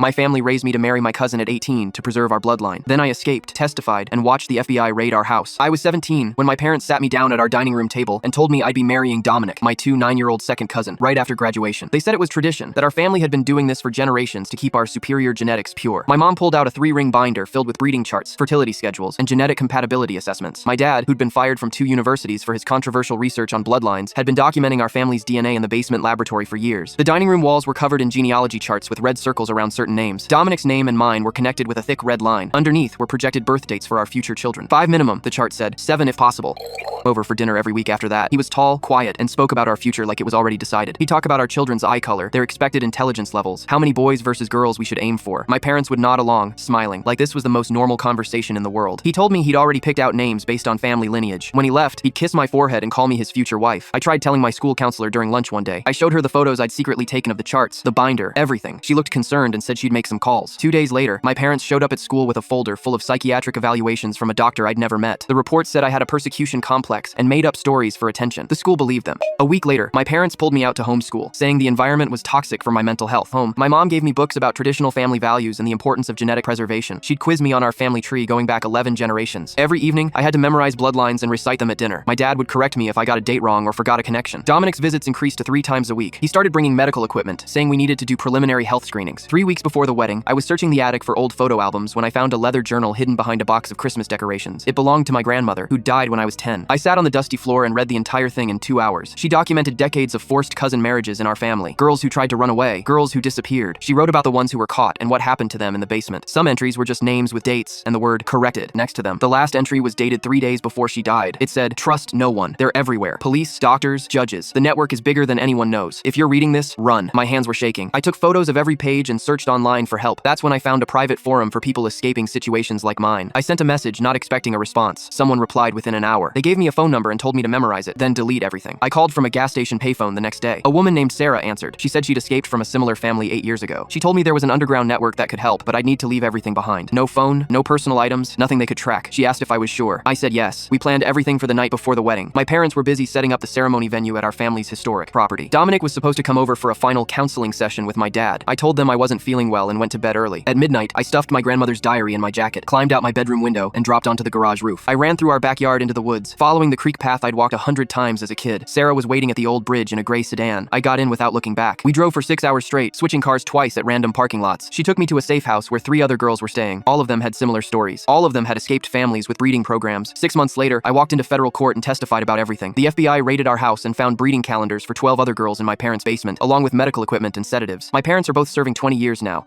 My family raised me to marry my cousin at 18 to preserve our bloodline. Then I escaped, testified, and watched the FBI raid our house. I was 17 when my parents sat me down at our dining room table and told me I'd be marrying Dominic, my 9-year-old second cousin, right after graduation. They said it was tradition, that our family had been doing this for generations to keep our superior genetics pure. My mom pulled out a 3-ring binder filled with breeding charts, fertility schedules, and genetic compatibility assessments. My dad, who'd been fired from 2 universities for his controversial research on bloodlines, had been documenting our family's DNA in the basement laboratory for years. The dining room walls were covered in genealogy charts with red circles around certain names. Dominic's name and mine were connected with a thick red line. Underneath were projected birth dates for our future children. 5 minimum, the chart said, 7 if possible. Over for dinner every week after that. He was tall, quiet, and spoke about our future like it was already decided. He'd talk about our children's eye color, their expected intelligence levels, how many boys versus girls we should aim for. My parents would nod along, smiling, like this was the most normal conversation in the world. He told me he'd already picked out names based on family lineage. When he left, he'd kiss my forehead and call me his future wife. I tried telling my school counselor during lunch one day. I showed her the photos I'd secretly taken of the charts, the binder, everything. She looked concerned and said she'd make some calls. 2 days later, my parents showed up at school with a folder full of psychiatric evaluations from a doctor I'd never met. The report said I had a persecution complex and made up stories for attention. The school believed them. A week later, my parents pulled me out to homeschool, saying the environment was toxic for my mental health. My mom gave me books about traditional family values and the importance of genetic preservation. She'd quiz me on our family tree going back 11 generations. Every evening, I had to memorize bloodlines and recite them at dinner. My dad would correct me if I got a date wrong or forgot a connection. Dominic's visits increased to 3 times a week. He started bringing medical equipment, saying we needed to do preliminary health screenings. 3 weeks before the wedding, I was searching the attic for old photo albums when I found a leather journal hidden behind a box of Christmas decorations. It belonged to my grandmother, who died when I was 10. I sat on the dusty floor and read the entire thing in 2 hours. She documented decades of forced cousin marriages in our family. Girls who tried to run away, girls who disappeared. She wrote about the ones who were caught and what happened to them in the basement. Some entries were just names with dates and the word corrected next to them. The last entry was dated 3 days before she died. It said, "Trust no one. They're everywhere. Police, doctors, judges. The network is bigger than anyone knows. If you're reading this, run." My hands were shaking. I took photos of every page and searched online for help. That's when I found a private forum for people escaping situations like mine. I sent a message, not expecting a response. Someone replied within an hour. They gave me a phone number and told me to memorize it, then delete everything. I called from a gas station payphone the next day. A woman named Sarah answered. She said she'd escaped from a similar family 8 years ago. She told me there was an underground network that could help, but I'd need to leave everything behind. No phone, no personal items, nothing they could track. She asked if I was sure. I said yes. We planned everything for the night before the wedding. My parents were busy setting up the ceremony venue at our family's historic property. Dominic was supposed to come over for a final counseling session with my dad. I told them I wasn't feeling well and went to bed early. At midnight, I stuffed my grandmother's diary in my jacket, climbed out my bedroom window, and dropped onto the garage roof. I ran through our backyard into the woods, following the creek path I'd walked 100 times as a kid. Sarah was waiting at the old bridge in a gray sedan. I got in without looking back. We drove for 6 hours straight, switching cars twice at random parking lots. She took me to a safe house where 3 other girls were staying. All of them had similar stories. All of them had escaped families with breeding programs. 6 months later, I walked into federal court and testified about everything. The FBI raided our house and found breeding calendars for 12 other girls in my parents' basement, along with medical equipment and sedatives. My parents are both serving 20 years now.